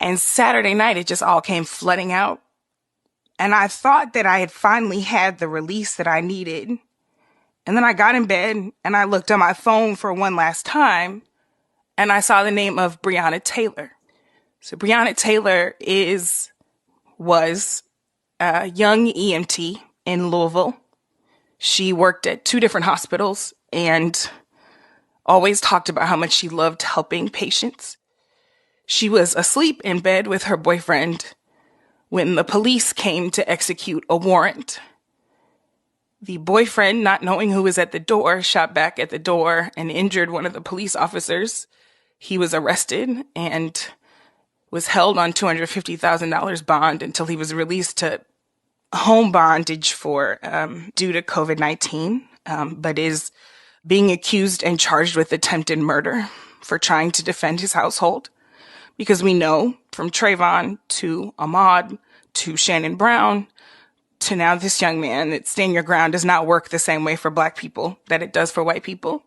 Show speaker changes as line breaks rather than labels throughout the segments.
And Saturday night, it just all came flooding out. And I thought that I had finally had the release that I needed. And then I got in bed and I looked on my phone for one last time and I saw the name of Breonna Taylor. So Breonna Taylor was a young EMT in Louisville. She worked at 2 different hospitals and always talked about how much she loved helping patients. She was asleep in bed with her boyfriend when the police came to execute a warrant. The boyfriend, not knowing who was at the door, shot back at the door and injured one of the police officers. He was arrested and was held on $250,000 bond until he was released to home bondage due to COVID-19, but is being accused and charged with attempted murder for trying to defend his household. Because we know from Trayvon to Ahmaud to Shannon Brown to now this young man that stand your ground does not work the same way for Black people that it does for white people.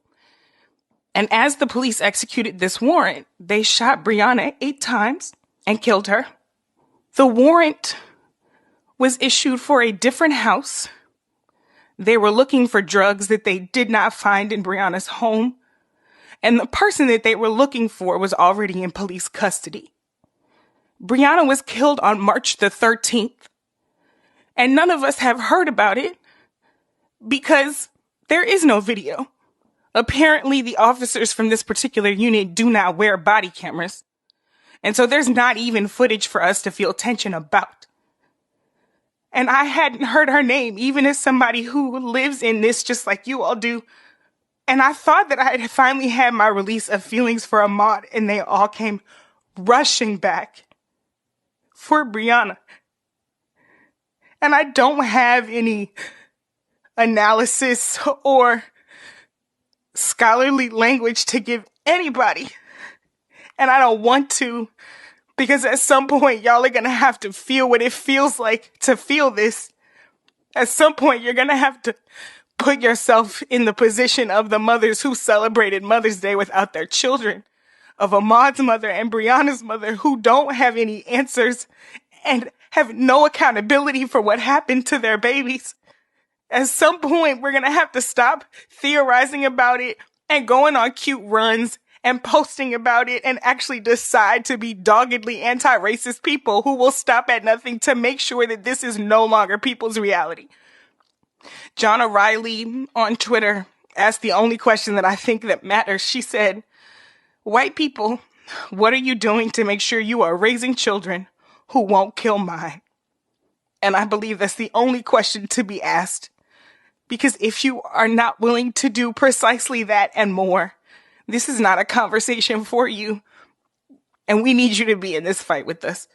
And as the police executed this warrant, they shot Breonna 8 times and killed her. The warrant was issued for a different house. They were looking for drugs that they did not find in Breonna's home. And the person that they were looking for was already in police custody. Breonna was killed on March the 13th. And none of us have heard about it because there is no video. Apparently, the officers from this particular unit do not wear body cameras. And so there's not even footage for us to feel tension about. And I hadn't heard her name, even as somebody who lives in this just like you all do. And I thought that I had finally had my release of feelings for Ahmaud, and they all came rushing back for Breonna. And I don't have any analysis or scholarly language to give anybody. And I don't want to, because at some point, y'all are going to have to feel what it feels like to feel this. At some point, you're going to have to put yourself in the position of the mothers who celebrated Mother's Day without their children, of Ahmaud's mother and Breonna's mother who don't have any answers and have no accountability for what happened to their babies. At some point, we're going to have to stop theorizing about it and going on cute runs and posting about it and actually decide to be doggedly anti-racist people who will stop at nothing to make sure that this is no longer people's reality. John O'Reilly on Twitter asked the only question that I think that matters. She said, "White people, what are you doing to make sure you are raising children who won't kill mine?" And I believe that's the only question to be asked. Because if you are not willing to do precisely that and more, this is not a conversation for you. And we need you to be in this fight with us.